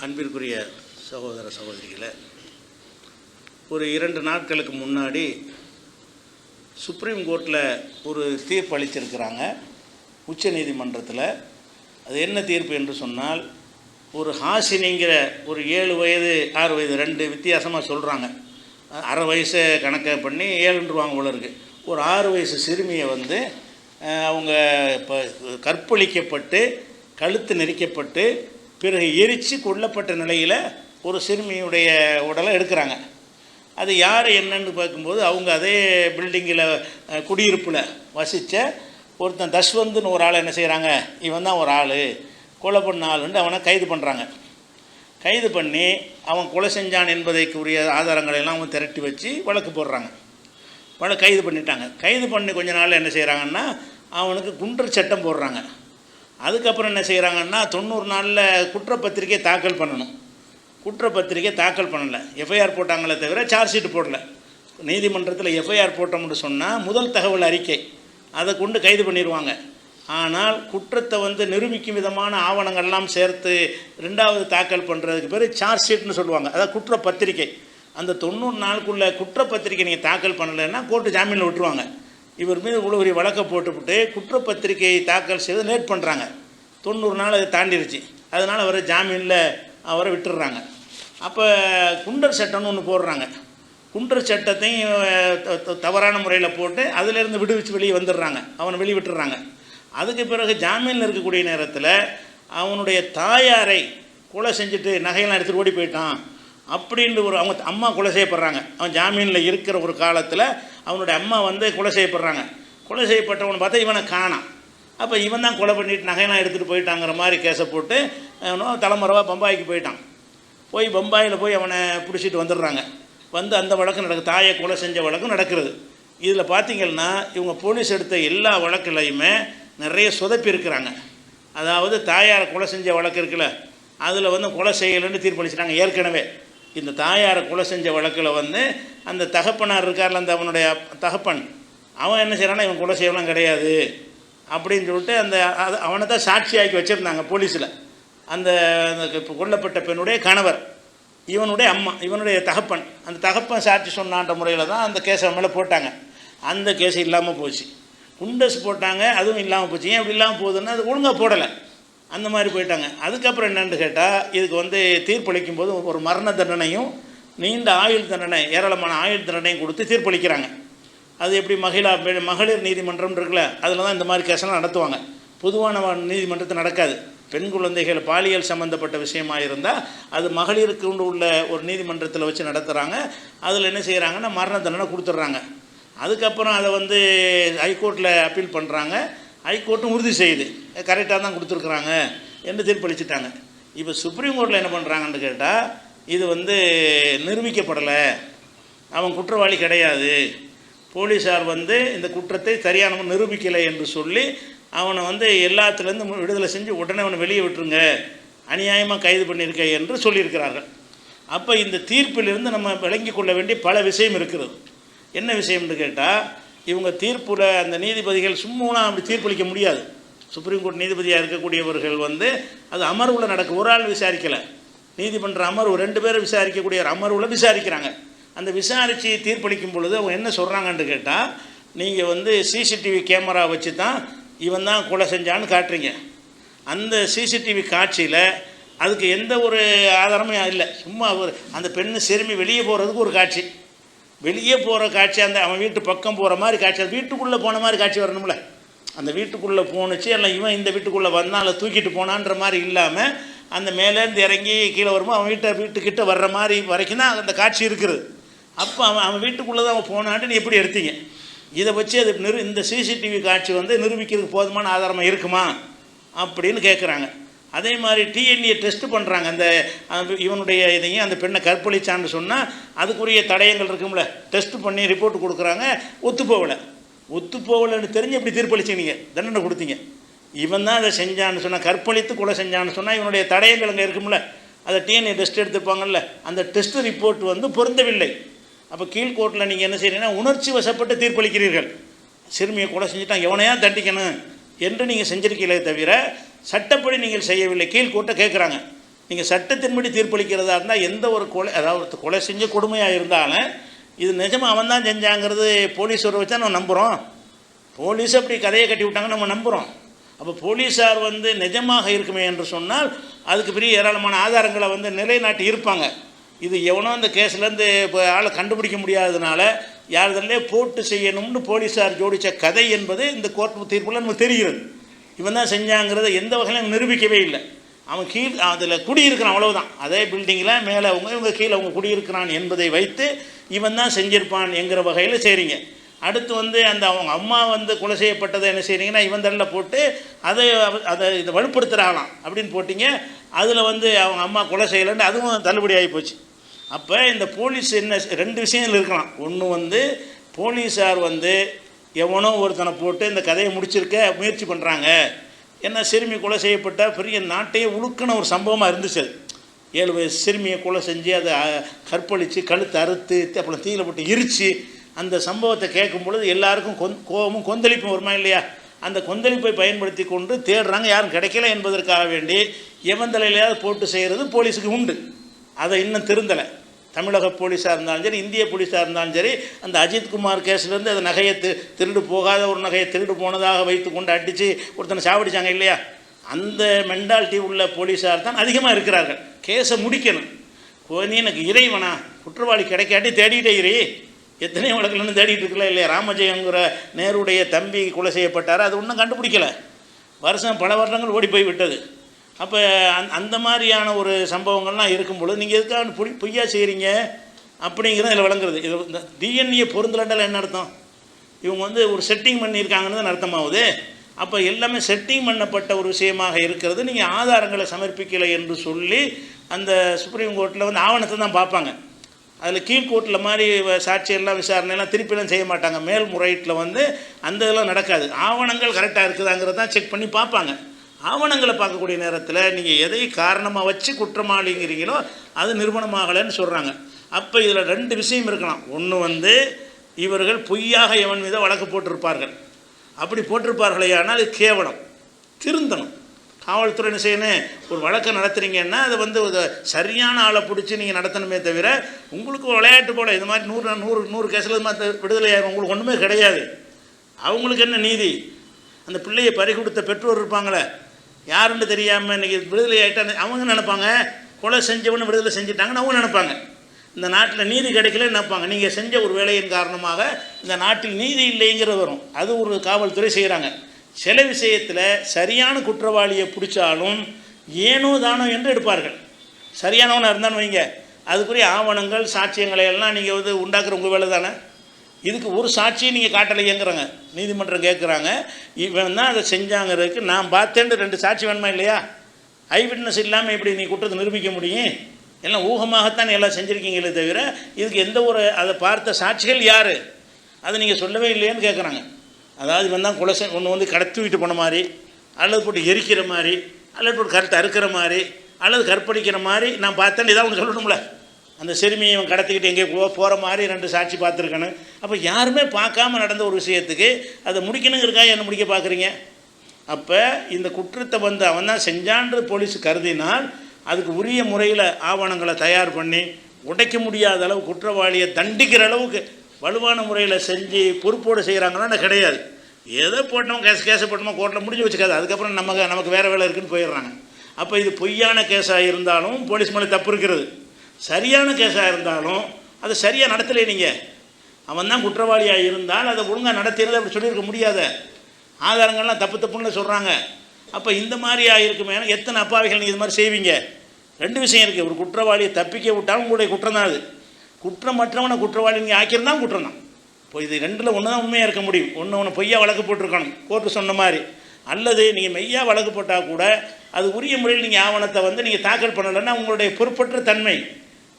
அன்பிற்குரிய சகோதர சகோதரிகளை, ஒரு 2 நாட்களுக்கு முன்னாடி சுப்ரீம் கோர்ட்டில் ஒரு தீர்ப்பு அளிச்சிருக்கிறாங்க உச்ச நீதிமன்றத்தில். அது என்ன தீர்ப்பு என்று சொன்னால், ஒரு ஹாசினிங்கிற ஒரு 7 வயது 6 வயது 2 வித்தியாசமாக சொல்கிறாங்க. அரை வயசை கணக்கை பண்ணி 7ன்றுவாங்க போல இருக்குது. ஒரு 6 வயசு சிறுமியை வந்து அவங்க இப்போ கற்பழிக்கப்பட்டு கழுத்து நெரிக்கப்பட்டு பிறகு எரித்து கொல்லப்பட்ட நிலையில் ஒரு சிறுமியுடைய உடலை எடுக்கிறாங்க. அது யார் என்னன்னு பார்க்கும்போது, அவங்க அதே பில்டிங்கில் குடியிருப்பில் வசித்த ஒருத்தன் தஷ்வந்துன்னு ஒரு ஆளை என்ன செய்கிறாங்க, இவன் தான் ஒரு ஆள் கொலை பண்ண ஆளுன்ட்டு அவனை கைது பண்ணுறாங்க. கைது பண்ணி அவன் கொலை செஞ்சான் என்பதைக்குரிய ஆதாரங்களை எல்லாம் அவன் திரட்டி வச்சு வழக்கு போடுறாங்க. கைது பண்ணிட்டாங்க. கைது பண்ணி கொஞ்ச நாள் என்ன செய்கிறாங்கன்னா, அவனுக்கு குண்டர் சட்டம் போடுறாங்க. அதுக்கப்புறம் என்ன செய்கிறாங்கன்னா, 90 நாளில் குற்றப்பத்திரிக்கை தாக்கல் பண்ணணும். குற்றப்பத்திரிக்கை தாக்கல் பண்ணலை, எஃப்ஐஆர் போட்டாங்களே தவிர சார்ஜ் ஷீட் போடலை. நீதிமன்றத்தில் எஃப்ஐஆர் போட்டோம்னு சொன்னால் முதல் தகவல் அறிக்கை அதை கொண்டு கைது பண்ணிடுவாங்க. ஆனால் குற்றத்தை வந்து நிரூபிக்கும் விதமான ஆவணங்கள்லாம் சேர்த்து 2வது தாக்கல் பண்ணுறதுக்கு பேர் சார்ஜ் ஷீட்னு சொல்லுவாங்க. அதாவது குற்றப்பத்திரிக்கை. அந்த 90 நாளுக்குள்ளே குற்றப்பத்திரிக்கை நீங்கள் தாக்கல் பண்ணலைன்னா கோர்ட்டு ஜாமீனில் விட்டுருவாங்க. இவர் மீது இவ்வளோ ஒரு வழக்கை போட்டுவிட்டு குற்றப்பத்திரிகையை தாக்கல் செய்து லேட் பண்ணுறாங்க. 90 நாள் அதை தாண்டிருச்சு. அதனால் அவரை ஜாமீனில் அவரை விட்டுடுறாங்க. அப்போ குண்டர் சட்டம்னு ஒன்று போடுறாங்க. குண்டர் சட்டத்தையும் தவறான முறையில் போட்டு அதிலேருந்து விடுவிச்சு வெளியே வந்துடுறாங்க, அவனை வெளியே விட்டுடுறாங்க. அதுக்கு பிறகு ஜாமீனில் இருக்கக்கூடிய நேரத்தில் அவனுடைய தாயாரை கொலை செஞ்சுட்டு நகையெல்லாம் எடுத்துகிட்டு ஓடி போயிட்டான் அப்படின்ட்டு அவங்க அம்மா கொலை செய்யப்படுறாங்க. அவன் ஜாமீனில் இருக்கிற ஒரு காலத்தில் அவனுடைய அம்மா வந்து கொலை செய்யப்படுறாங்க. கொலை செய்யப்பட்டவனை பார்த்தா இவனை காணாம். அப்போ இவன் தான் கொலை பண்ணிட்டு நகையெல்லாம் எடுத்துகிட்டு போயிட்டாங்கிற மாதிரி கேஸை போட்டு தலைமுறைவாக பம்பாய்க்கு போயிட்டான். போய் பம்பாயில் போய் அவனை பிடிச்சிட்டு வந்துடுறாங்க. வந்து அந்த வழக்கு நடக்குது, தாயை கொலை செஞ்ச வழக்கு நடக்கிறது. இதில் பார்த்திங்கன்னா இவங்க போலீஸ் எடுத்த எல்லா வழக்குலையுமே நிறைய சொதப்பி இருக்கிறாங்க. அதாவது தாயாரை கொலை செஞ்ச வழக்கு இருக்குல்ல, அதில் வந்து கொலை செய்யலைன்னு தீர்ப்பளிச்சிட்டாங்க. ஏற்கனவே இந்த தாயாரை கொலை செஞ்ச வழக்கில் வந்து அந்த தகப்பனார் இருக்கார்ல, அந்த அவனுடைய தகப்பன், அவன் என்ன செய்கிறான்னா இவன் கொலை செய்யலாம் கிடையாது அப்படின்னு சொல்லிட்டு அவனை தான் சாட்சியாக்கி வச்சுருந்தாங்க போலீஸில். அந்த இப்போ கொல்லப்பட்ட பெண்ணுடைய கணவர், இவனுடைய அம்மா, இவனுடைய தகப்பன், அந்த தகப்பன் சாட்சி சொன்னான்ற முறையில் தான் அந்த கேஸை மேலே போட்டாங்க. அந்த கேஸ் இல்லாமல் போச்சு. குண்டஸ் போட்டாங்க, அதுவும் இல்லாமல் போச்சு. ஏன் அப்படி இல்லாமல் போகுதுன்னா அது ஒழுங்காக போடலை, அந்த மாதிரி போயிட்டாங்க. அதுக்கப்புறம் என்னென்னு கேட்டால், இதுக்கு வந்து தீர்ப்பளிக்கும் போது ஒரு மரண தண்டனையும் நீண்ட ஆயுள் தண்டனை, ஏராளமான ஆயுள் தண்டனையும் கொடுத்து தீர்ப்பளிக்கிறாங்க. அது எப்படி மகளிர் நீதிமன்றம் இருக்குல்ல, அதில் தான் இந்த மாதிரி கேஸெல்லாம் நடத்துவாங்க. பொதுவான நீதிமன்றத்தை நடக்காது. பெண் குழந்தைகள் பாலியல் சம்மந்தப்பட்ட விஷயமாக இருந்தால் அது மகளிருக்கு உள்ள ஒரு நீதிமன்றத்தில் வச்சு நடத்துகிறாங்க. அதில் என்ன செய்கிறாங்கன்னா மரண தண்டனை கொடுத்துட்றாங்க. அதுக்கப்புறம் அதை வந்து ஹைகோர்ட்டில் அப்பீல் பண்ணுறாங்க. ஹைகோர்ட்டும் உறுதி செய்யுது, கரெக்டாக தான் கொடுத்துருக்குறாங்க என்று தீர்ப்பளிச்சிட்டாங்க. இப்போ சுப்ரீம் கோர்ட்டில் என்ன பண்ணுறாங்கன்னு கேட்டால், இது வந்து நிரூபிக்கப்படலை, அவன் குற்றவாளி கிடையாது, போலீஸார் வந்து இந்த குற்றத்தை சரியான நிரூபிக்கலை என்று சொல்லி அவனை வந்து எல்லாத்துலேருந்து விடுதலை செஞ்சு உடனே அவனை வெளியே விட்டுருங்க, அநியாயமாக கைது பண்ணியிருக்க என்று சொல்லியிருக்கிறார்கள். அப்போ இந்த தீர்ப்பிலிருந்து நம்ம விளங்கி கொள்ள வேண்டிய பல விஷயம் இருக்கிறது. என்ன விஷயம்னு கேட்டால், இவங்க தீர்ப்பில் அந்த நீதிபதிகள் சும்மா அப்படி தீர்ப்பளிக்க முடியாது. சுப்ரீம் கோர்ட் நீதிபதியாக இருக்கக்கூடியவர்கள் வந்து அது அமர்வில் நடக்க, ஒரு ஆள் விசாரிக்கலை, நீதிமன்ற அமர்வு 2 பேரை விசாரிக்கக்கூடிய ஒரு அமர்வில் விசாரிக்கிறாங்க. அந்த விசாரித்து தீர்ப்பளிக்கும் பொழுது அவங்க என்ன சொல்கிறாங்கன்னு கேட்டால், நீங்கள் வந்து சிசிடிவி கேமரா வச்சு தான் இவன் தான் கொலை செஞ்சான்னு காட்டுறீங்க. அந்த சிசிடிவி காட்சியில் அதுக்கு எந்த ஒரு ஆதாரமும் இல்லை. சும்மா அந்த பெண்ணு சிறுமி வெளியே போகிறதுக்கு ஒரு காட்சி, வெளியே போகிற காட்சி, அந்த அவன் வீட்டு பக்கம் போகிற மாதிரி காட்சி, அது வீட்டுக்குள்ளே போன மாதிரி காட்சி வரணும்ல. அந்த வீட்டுக்குள்ளே போணுச்சு, எல்லாம் இவன் இந்த வீட்டுக்குள்ளே வந்தால் அதை தூக்கிட்டு போனான்ற மாதிரி இல்லாமல் அந்த மேலேருந்து இறங்கி கீழே வரும்போது அவன் வீட்டுக்கிட்ட வர்ற மாதிரி வரைக்கும் தான் அந்த காட்சி இருக்கிறது. அப்போ அவன் வீட்டுக்குள்ளே தான் அவன் போனான்ட்டு நீ எப்படி எடுத்தீங்க? இதை வச்சு அது இந்த சிசிடிவி காட்சி வந்து நிரூபிக்கிறதுக்கு போதுமான ஆதாரமாக இருக்குமா அப்படின்னு கேட்குறாங்க. அதே மாதிரி டிஎன்ஏ டெஸ்ட் பண்ணுறாங்க. அந்த இவனுடைய இதையும் அந்த பெண்ணை கற்பழிச்சான்னு சொன்னால் அதுக்குரிய தடயங்கள் இருக்கும்ல, டெஸ்ட் பண்ணி ரிப்போர்ட் கொடுக்குறாங்க. ஒத்துப்போகலைன்னு தெரிஞ்சு எப்படி தீர்ப்பளிச்சிங்க, நீங்கள் தண்டனை கொடுத்தீங்க. இவன் தான் அதை செஞ்சான்னு சொன்னால், கற்பழித்து கொலை செஞ்சான்னு சொன்னால் இவனுடைய தடயங்கள் அங்கே இருக்கும்ல, அதை டிஎன்ஏ டெஸ்ட் எடுத்துப்பாங்கல்ல, அந்த டெஸ்ட் ரிப்போர்ட் வந்து பொருந்தவில்லை. அப்போ கீழ்கோர்ட்டில் நீங்கள் என்ன செய்கிறீங்கன்னா உணர்ச்சி வசப்பட்டு தீர்ப்பளிக்கிறீர்கள். சிறுமியை கொலை செஞ்சுட்டான், எவனையா தண்டிக்கணும் என்று நீங்கள் செஞ்சிருக்கீங்களே தவிர சட்டப்படி நீங்கள் செய்யவில்லை. கீழ்கோர்ட்டை கேட்குறாங்க. நீங்கள் சட்டத்தின்படி தீர்ப்பளிக்கிறதா இருந்தால் எந்த ஒரு கொலை, அதாவது கொலை செஞ்ச கொடுமையாக இருந்தாலும் இது நிஜமாக அவன் தான் செஞ்சாங்கிறது போலீஸ் வர வச்சா நம்ம நம்புகிறோம். போலீஸ் அப்படி கதையை கட்டி விட்டாங்க நம்ம நம்புகிறோம். அப்போ போலீஸார் நிஜமாக இருக்குமே என்று சொன்னால் அதுக்கு பெரிய ஏராளமான ஆதாரங்களை நிலைநாட்டி இருப்பாங்க. இது எவனோ அந்த கேஸ்லேருந்து இப்போ ஆளை கண்டுபிடிக்க முடியாததுனால யாருதல்லே போட்டு செய்யணும்னு போலீஸார் ஜோடித்த கதை என்பது இந்த கோர்ட் தீர்ப்பில் நமக்கு தெரிகிறது. இவன் தான் செஞ்சாங்கிறத எந்த வகையிலும் நிரூபிக்கவே இல்லை. அவன் அதில் குடியிருக்கிறான், அவ்வளவுதான். அதே பில்டிங்கில் மேலே இவங்க கீழே அவங்க குடியிருக்கிறான் என்பதை வைத்து இவன் தான் செஞ்சிருப்பான் என்கிற வகையில் செய்கிறீங்க. அடுத்து அந்த அவங்க அம்மா கொலை செய்யப்பட்டதை என்ன செய்கிறீங்கன்னா இவன் தள்ளில் போட்டு இதை வலுப்படுத்துகிறாங்களாம் அப்படின்னு போட்டிங்க. அதில் அவங்க அம்மா கொலை செய்யலைன்னு அதுவும் தள்ளுபடி ஆகி போச்சு. அப்போ இந்த போலீஸ் என்ன ரெண்டு விஷயங்கள் இருக்கலாம். ஒன்று போலீஸார் எவனோ ஒருத்தனை போட்டு இந்த கதையை முடிச்சிருக்க முயற்சி பண்ணுறாங்க. ஏன்னா சிறுமி கொலை செய்யப்பட்ட பெரிய நாட்டையே உழுக்கின ஒரு சம்பவமாக இருந்துச்சு. அது 7 வயசு சிறுமியை கொலை செஞ்சு அதை கற்பழித்து கழுத்தை அறுத்து அப்புறம் தீயில போட்டு எரித்து அந்த சம்பவத்தை கேட்கும் பொழுது எல்லாருக்கும் கோபமும் கொந்தளிப்பும் வருமா இல்லையா? அந்த கொந்தளிப்பை பயன்படுத்தி கொண்டு தேடுறாங்க, யாரும் கிடைக்கல என்பதற்காக வேண்டி எவன் தலையிலையாவது போட்டு செய்கிறது போலீஸுக்கு உண்டு. அதை இன்னும் திருந்தலை. தமிழக போலீஸாக இருந்தாலும் சரி, இந்திய போலீஸாக இருந்தாலும் சரி, அந்த அஜித்குமார் கேஸ்லேருந்து அந்த நகையை திருடு போகாத ஒரு நகையை திருடு போனதாக வைத்து கொண்டு அடித்து ஒருத்தனை சாவடிச்சாங்க இல்லையா? அந்த மென்டாலிட்டி உள்ள போலீஸார் தான் அதிகமாக இருக்கிறார்கள். கேஸை முடிக்கணும். நீ எனக்கு இறைவனா, குற்றவாளி கிடைக்காட்டி தேடிட்டே இரு. எத்தனையோ வழக்கில்னு தேடிட்டு இருக்கல இல்லையா? ராமஜெயங்கிற நேருடைய தம்பி கொலை செய்யப்பட்டார், அது ஒன்றும் கண்டுபிடிக்கலை. பல வருடங்கள் ஓடி போய் விட்டது. அப்போ அந்த மாதிரியான ஒரு சம்பவங்கள்லாம் இருக்கும் பொழுது நீங்கள் எதுக்காக பொய்யா செய்கிறீங்க அப்படிங்கிறது இதில் விளங்குறது. இது இந்த டிஎன்ஏ பொருந்தலண்டால் என்ன அர்த்தம்? இவங்க ஒரு செட்டிங் பண்ணியிருக்காங்கன்னு தான் அர்த்தமாகுது. அப்போ எல்லாமே செட்டிங் பண்ணப்பட்ட ஒரு விஷயமாக இருக்கிறது. நீங்கள் ஆதாரங்களை சமர்ப்பிக்கலை என்று சொல்லி அந்த சுப்ரீம் கோர்ட்டில் ஆவணத்தை தான் பார்ப்பாங்க. அதில் கீழ்கோர்ட்டில் மாதிரி சாட்சியெல்லாம் விசாரணையெல்லாம் திருப்பிலாம் செய்ய மாட்டாங்க. மேல்முறையீட்டில் அந்த இதெல்லாம் நடக்காது. ஆவணங்கள் கரெக்டாக இருக்குதாங்கிறத தான் செக் பண்ணி பார்ப்பாங்க. ஆவணங்களை பார்க்கக்கூடிய நேரத்தில் நீங்கள் எதை காரணமாக வச்சு குற்றமாளிங்கிறீங்களோ அது நிரூபணமாகலைன்னு சொல்கிறாங்க. அப்போ இதில் 2 விஷயம் இருக்கலாம். ஒன்று இவர்கள் பொய்யாக எவன் மீது வழக்கு போட்டிருப்பார்கள். அப்படி போட்டிருப்பார்களே ஆனால் அது கேவலம். திருந்தணும். காவல்துறை என்ன செய்யணும்? ஒரு வழக்கை நடத்துகிறீங்கன்னா அதை சரியான ஆளை பிடிச்சி நீங்கள் நடத்தணுமே தவிர உங்களுக்கு விளையாட்டு போல் இது மாதிரி 100 கேஸில் விடுதலை ஆகும் உங்களுக்கு ஒன்றுமே கிடையாது. அவங்களுக்கு என்ன நீதி? அந்த பிள்ளையை பறி கொடுத்த பெற்றோர் இருப்பாங்களே, யாருன்னு தெரியாமல் இன்றைக்கி விடுதலை ஆகிட்டா அவங்க நினைப்பாங்க கொலை செஞ்சவனு விடுதலை செஞ்சிட்டாங்கன்னு அவங்க நினைப்பாங்க. இந்த நாட்டில் நீதி கிடைக்கலன்னு நினைப்பாங்க. நீங்கள் செஞ்ச ஒரு வேலையின் காரணமாக இந்த நாட்டில் நீதி இல்லைங்கிறது வரும். அது ஒரு காவல்துறை செய்கிறாங்க. சில விஷயத்தில் சரியான குற்றவாளியை பிடிச்சாலும் ஏனோ தானோ என்று எடுப்பார்கள். சரியானவனாக இருந்தான்னு வைங்க, அதுக்குரிய ஆவணங்கள் சாட்சியங்களை எல்லாம் நீங்கள் உண்டாக்குற உங்கள் வேலை தானே. இதுக்கு ஒரு சாட்சியை நீங்கள் காட்டலையேங்கிறாங்க. நீதிமன்றம் கேட்குறாங்க, இவன் தான் அதை செஞ்சாங்கிறதுக்கு நான் பார்த்தேன்ட்டு 2 சாட்சி வேணுமா இல்லையா? ஐ விட்னஸ் இல்லாமல் எப்படி நீ குற்றத்தை நிரூபிக்க முடியும்? எல்லாம் ஊகமாகத்தான் எல்லாம் செஞ்சுருக்கீங்களே தவிர இதுக்கு எந்த ஒரு அதை பார்த்த சாட்சிகள் யார்? அதை நீங்கள் சொல்லவே இல்லையேன்னு கேட்குறாங்க. அதாவது இவன் தான் கொலை ஒன்று கடத்தி விட்டு போன மாதிரி, அல்லது போட்டு எரிக்கிற மாதிரி, அல்லது போட்டு கருத்தை அறுக்கிற மாதிரி, அல்லது கற்பழிக்கிற மாதிரி நான் பார்த்தேன்னு இதான் ஒன்று சொல்லணும்ல. அந்த சிறுமியை இவன் கடத்திக்கிட்டு எங்கேயோ போகிற மாதிரி 2 சாட்சி பார்த்துருக்கணும். அப்போ யாருமே பார்க்காம நடந்த ஒரு விஷயத்துக்கு அதை முடிக்கணுங்கிறக்காக என்ன முடிக்க பார்க்குறீங்க? அப்போ இந்த குற்றத்தை அவன் தான் செஞ்சான்று போலீஸ் கருதினால் அதுக்கு உரிய முறையில் ஆவணங்களை தயார் பண்ணி உடைக்க முடியாத அளவு குற்றவாளியை தண்டிக்கிற அளவுக்கு வலுவான முறையில் செஞ்சு பொறுப்போடு செய்கிறாங்கன்னா கிடையாது. ஏதோ போட்டோம் கேஸை போட்டோமோ கோர்ட்டில் முடிஞ்சு வச்சுக்காது. அதுக்கப்புறம் நமக்கு வேறு வேலை இருக்குதுன்னு போயிடுறாங்க. அப்போ இது பொய்யான கேஸாக இருந்தாலும் போலீஸ் மேலே தப்பு இருக்கிறது. சரியான கேஸாக இருந்தாலும் அதை சரியாக நடத்தலை. நீங்கள் அவன் தான் குற்றவாளியாக இருந்தால் அதை ஒழுங்காக நடத்தினதை அப்படி சொல்லியிருக்க முடியாத. ஆதாரங்கள்லாம் தப்புன்னு சொல்கிறாங்க. அப்போ இந்த மாதிரி ஆகிருக்குமே, எத்தனை அப்பாவிகள் நீங்கள் இது மாதிரி செய்வீங்க? 2 விஷயம் இருக்குது. ஒரு குற்றவாளியை தப்பிக்க விட்டாலும் உங்களுடைய குற்றம் தான். அது குற்றமற்றவனை குற்றவாளி நீங்கள் ஆக்கியிருந்தால் குற்றம் தான். இப்போ இது 2ல் ஒன்று தான் உண்மையாக இருக்க முடியும். ஒன்று பொய்யா வழக்கு போட்டிருக்கணும் கோர்ட்டு சொன்ன மாதிரி, அல்லது நீங்கள் மெய்யா வழக்கு போட்டால் கூட அது உரிய முறையில் நீங்கள் ஆவணத்தை நீங்கள் தாக்கல் பண்ணலைன்னா உங்களுடைய பொறுப்பற்ற தன்மை,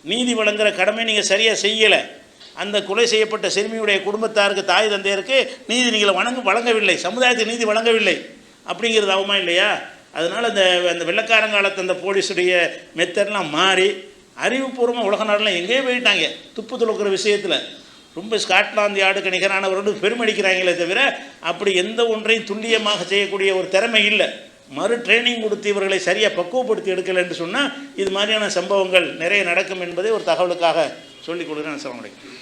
நீதி வழங்குகிற கடமை நீங்கள் சரியாக செய்யலை. அந்த கொலை செய்யப்பட்ட சிறுமியுடைய குடும்பத்தாருக்கு தாய் தந்தையருக்கு நீதி நீங்கள் வழங்கவில்லை, சமுதாயத்துக்கு நீதி வழங்கவில்லை அப்படிங்கிறது ஆகுமா இல்லையா? அதனால் அந்த வெள்ளக்காரங்காலத்து அந்த போலீஸுடைய மெத்தட்லாம் மாறி அறிவுபூர்வமாக உலக நாடெலாம் எங்கேயே போயிட்டாங்க. துப்பு துளக்கிற விஷயத்தில் ரொம்ப ஸ்காட்லாந்து யார்டுக்கு நிகரானவர்கள் பெருமடிக்கிறாங்களே தவிர அப்படி எந்த ஒன்றையும் துல்லியமாக செய்யக்கூடிய ஒரு திறமை இல்லை. மறு ட்ரைனிங் கொடுத்து இவர்களை சரியாக பக்குவப்படுத்தி எடுக்கலைன்னு சொன்னால் இது மாதிரியான சம்பவங்கள் நிறைய நடக்கும் என்பதை ஒரு தகவலுக்காக சொல்லிக் கொடுக்குறேன். அஸ்ஸலாமு அலைக்கும்.